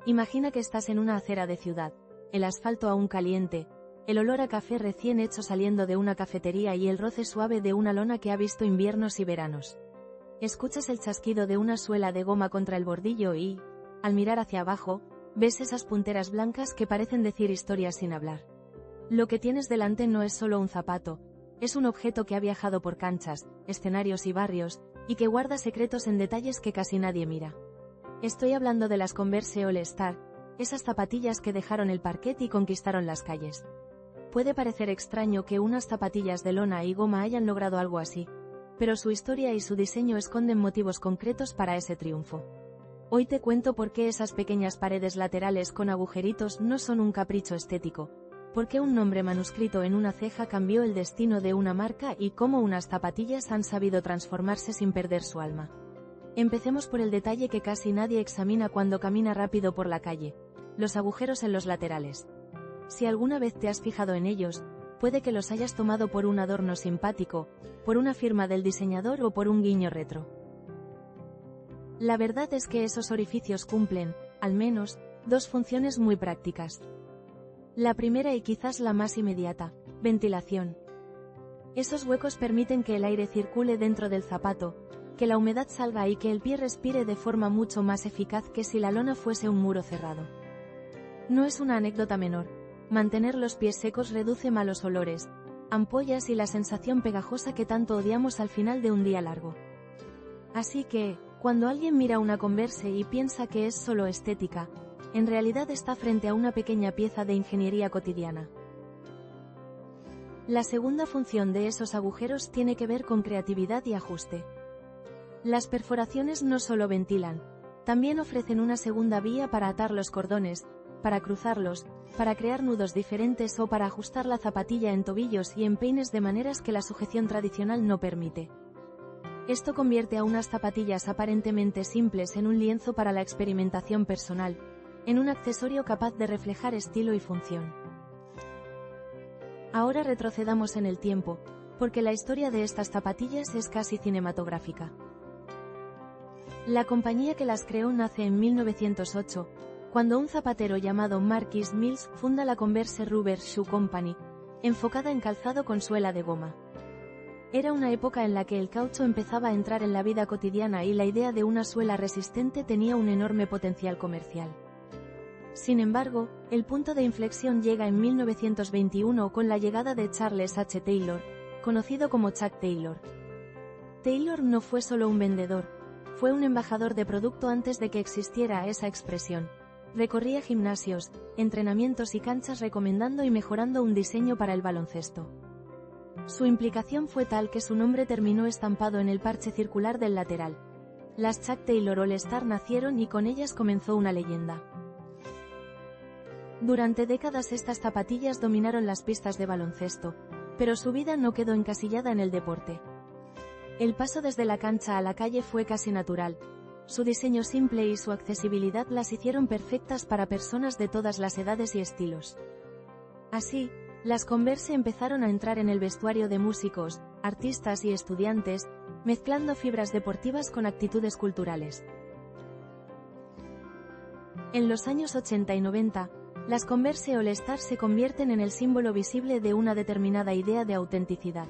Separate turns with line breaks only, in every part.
Imagina que estás en una acera de ciudad, el asfalto aún caliente, el olor a café recién hecho saliendo de una cafetería y el roce suave de una lona que ha visto inviernos y veranos. Escuchas el chasquido de una suela de goma contra el bordillo y, al mirar hacia abajo, ves esas punteras blancas que parecen decir historias sin hablar. Lo que tienes delante no es solo un zapato, es un objeto que ha viajado por canchas, escenarios y barrios, y que guarda secretos en detalles que casi nadie mira. Estoy hablando de las Converse All Star, esas zapatillas que dejaron el parquet y conquistaron las calles. Puede parecer extraño que unas zapatillas de lona y goma hayan logrado algo así, pero su historia y su diseño esconden motivos concretos para ese triunfo. Hoy te cuento por qué esas pequeñas paredes laterales con agujeritos no son un capricho estético, por qué un nombre manuscrito en una ceja cambió el destino de una marca y cómo unas zapatillas han sabido transformarse sin perder su alma. Empecemos por el detalle que casi nadie examina cuando camina rápido por la calle: los agujeros en los laterales. Si alguna vez te has fijado en ellos, puede que los hayas tomado por un adorno simpático, por una firma del diseñador o por un guiño retro. La verdad es que esos orificios cumplen, al menos, dos funciones muy prácticas. La primera y quizás la más inmediata: ventilación. Esos huecos permiten que el aire circule dentro del zapato, que la humedad salga y que el pie respire de forma mucho más eficaz que si la lona fuese un muro cerrado. No es una anécdota menor. Mantener los pies secos reduce malos olores, ampollas y la sensación pegajosa que tanto odiamos al final de un día largo. Así que, cuando alguien mira una Converse y piensa que es solo estética, en realidad está frente a una pequeña pieza de ingeniería cotidiana. La segunda función de esos agujeros tiene que ver con creatividad y ajuste. Las perforaciones no solo ventilan, también ofrecen una segunda vía para atar los cordones, para cruzarlos, para crear nudos diferentes o para ajustar la zapatilla en tobillos y empeines de maneras que la sujeción tradicional no permite. Esto convierte a unas zapatillas aparentemente simples en un lienzo para la experimentación personal, en un accesorio capaz de reflejar estilo y función. Ahora retrocedamos en el tiempo, porque la historia de estas zapatillas es casi cinematográfica. La compañía que las creó nace en 1908, cuando un zapatero llamado Marquis Mills funda la Converse Rubber Shoe Company, enfocada en calzado con suela de goma. Era una época en la que el caucho empezaba a entrar en la vida cotidiana y la idea de una suela resistente tenía un enorme potencial comercial. Sin embargo, el punto de inflexión llega en 1921 con la llegada de Charles H. Taylor, conocido como Chuck Taylor. Taylor no fue solo un vendedor, fue un embajador de producto antes de que existiera esa expresión. Recorría gimnasios, entrenamientos y canchas recomendando y mejorando un diseño para el baloncesto. Su implicación fue tal que su nombre terminó estampado en el parche circular del lateral. Las Chuck Taylor All Star nacieron y con ellas comenzó una leyenda. Durante décadas estas zapatillas dominaron las pistas de baloncesto, pero su vida no quedó encasillada en el deporte. El paso desde la cancha a la calle fue casi natural. Su diseño simple y su accesibilidad las hicieron perfectas para personas de todas las edades y estilos. Así, las Converse empezaron a entrar en el vestuario de músicos, artistas y estudiantes, mezclando fibras deportivas con actitudes culturales. En los años 80 y 90, las Converse All Star se convierten en el símbolo visible de una determinada idea de autenticidad.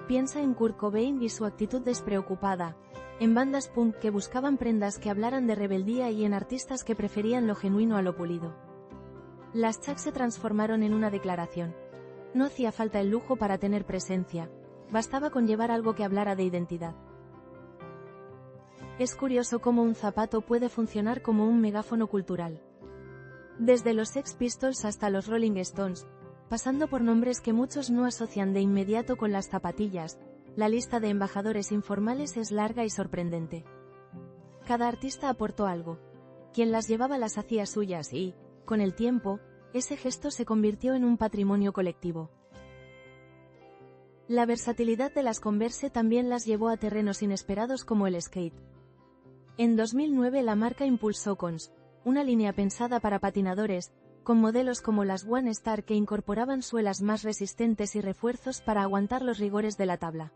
Piensa en Kurt Cobain y su actitud despreocupada, en bandas punk que buscaban prendas que hablaran de rebeldía y en artistas que preferían lo genuino a lo pulido. Las Chuck se transformaron en una declaración. No hacía falta el lujo para tener presencia, bastaba con llevar algo que hablara de identidad. Es curioso cómo un zapato puede funcionar como un megáfono cultural. Desde los Sex Pistols hasta los Rolling Stones, pasando por nombres que muchos no asocian de inmediato con las zapatillas, la lista de embajadores informales es larga y sorprendente. Cada artista aportó algo. Quien las llevaba las hacía suyas y, con el tiempo, ese gesto se convirtió en un patrimonio colectivo. La versatilidad de las Converse también las llevó a terrenos inesperados como el skate. En 2009 la marca impulsó Cons, una línea pensada para patinadores, con modelos como las One Star que incorporaban suelas más resistentes y refuerzos para aguantar los rigores de la tabla.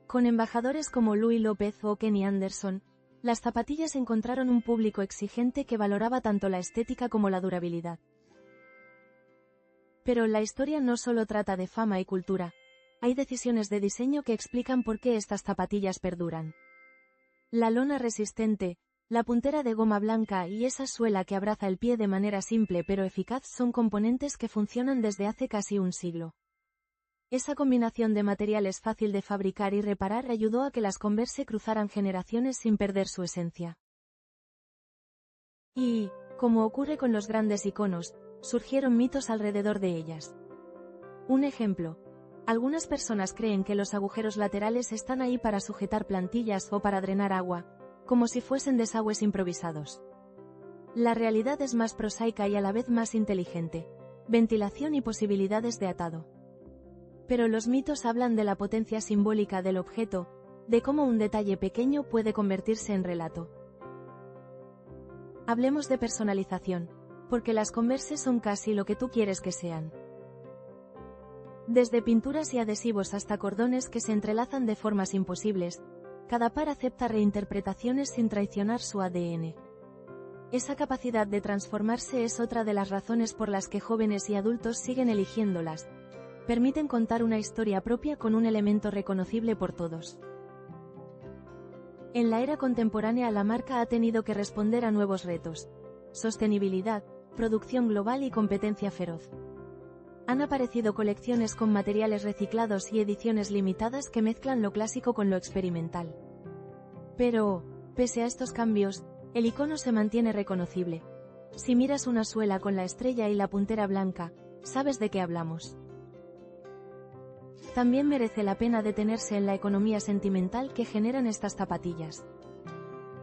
Con embajadores como Louis López o Kenny Anderson, Las zapatillas encontraron un público exigente que valoraba tanto la estética como la durabilidad. Pero la historia no solo trata de fama y cultura. Hay decisiones de diseño que explican por qué estas zapatillas perduran. La lona resistente, la puntera de goma blanca y esa suela que abraza el pie de manera simple pero eficaz son componentes que funcionan desde hace casi un siglo. Esa combinación de materiales fácil de fabricar y reparar ayudó a que las Converse cruzaran generaciones sin perder su esencia. Y, como ocurre con los grandes iconos, surgieron mitos alrededor de ellas. Un ejemplo. Algunas personas creen que los agujeros laterales están ahí para sujetar plantillas o para drenar agua, como si fuesen desagües improvisados. La realidad es más prosaica y a la vez más inteligente. Ventilación y posibilidades de atado. Pero los mitos hablan de la potencia simbólica del objeto, de cómo un detalle pequeño puede convertirse en relato. Hablemos de personalización, porque las Converse son casi lo que tú quieres que sean. Desde pinturas y adhesivos hasta cordones que se entrelazan de formas imposibles, cada par acepta reinterpretaciones sin traicionar su ADN. Esa capacidad de transformarse es otra de las razones por las que jóvenes y adultos siguen eligiéndolas. Permiten contar una historia propia con un elemento reconocible por todos. En la era contemporánea la marca ha tenido que responder a nuevos retos: sostenibilidad, producción global y competencia feroz. Han aparecido colecciones con materiales reciclados y ediciones limitadas que mezclan lo clásico con lo experimental. Pero, pese a estos cambios, el icono se mantiene reconocible. Si miras una suela con la estrella y la puntera blanca, sabes de qué hablamos. También merece la pena detenerse en la economía sentimental que generan estas zapatillas.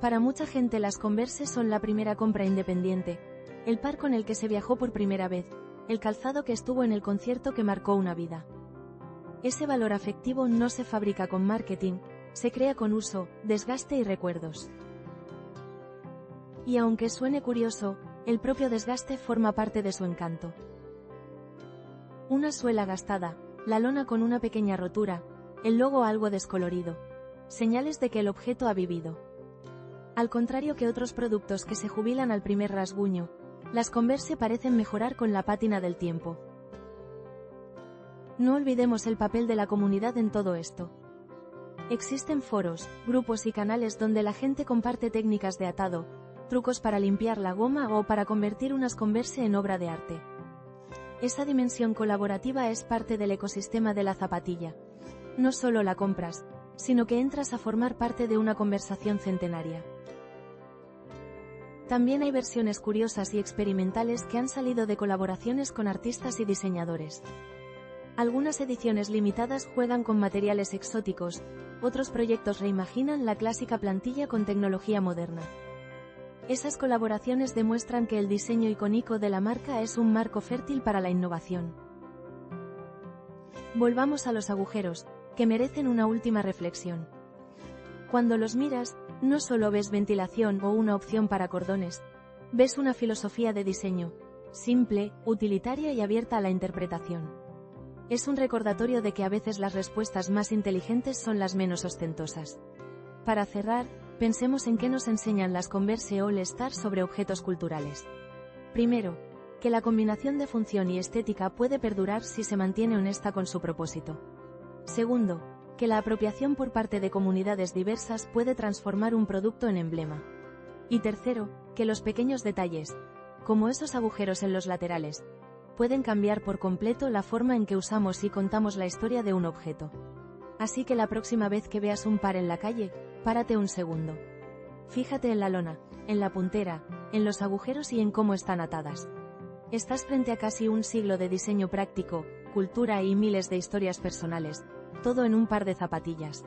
Para mucha gente las Converse son la primera compra independiente, el par con el que se viajó por primera vez, el calzado que estuvo en el concierto que marcó una vida. Ese valor afectivo no se fabrica con marketing, se crea con uso, desgaste y recuerdos. Y aunque suene curioso, el propio desgaste forma parte de su encanto. Una suela gastada, la lona con una pequeña rotura, el logo algo descolorido. Señales de que el objeto ha vivido. Al contrario que otros productos que se jubilan al primer rasguño, las Converse parecen mejorar con la pátina del tiempo. No olvidemos el papel de la comunidad en todo esto. Existen foros, grupos y canales donde la gente comparte técnicas de atado, trucos para limpiar la goma o para convertir unas Converse en obra de arte. Esa dimensión colaborativa es parte del ecosistema de la zapatilla. No solo la compras, sino que entras a formar parte de una conversación centenaria. También hay versiones curiosas y experimentales que han salido de colaboraciones con artistas y diseñadores. Algunas ediciones limitadas juegan con materiales exóticos, otros proyectos reimaginan la clásica plantilla con tecnología moderna. Esas colaboraciones demuestran que el diseño icónico de la marca es un marco fértil para la innovación. Volvamos a los agujeros, que merecen una última reflexión. Cuando los miras, no solo ves ventilación o una opción para cordones, ves una filosofía de diseño, simple, utilitaria y abierta a la interpretación. Es un recordatorio de que a veces las respuestas más inteligentes son las menos ostentosas. Para cerrar, pensemos en qué nos enseñan las Converse All Star sobre objetos culturales. Primero, que la combinación de función y estética puede perdurar si se mantiene honesta con su propósito. Segundo, que la apropiación por parte de comunidades diversas puede transformar un producto en emblema. Y tercero, que los pequeños detalles, como esos agujeros en los laterales, pueden cambiar por completo la forma en que usamos y contamos la historia de un objeto. Así que la próxima vez que veas un par en la calle, párate un segundo. Fíjate en la lona, en la puntera, en los agujeros y en cómo están atadas. Estás frente a casi un siglo de diseño práctico, cultura y miles de historias personales, todo en un par de zapatillas.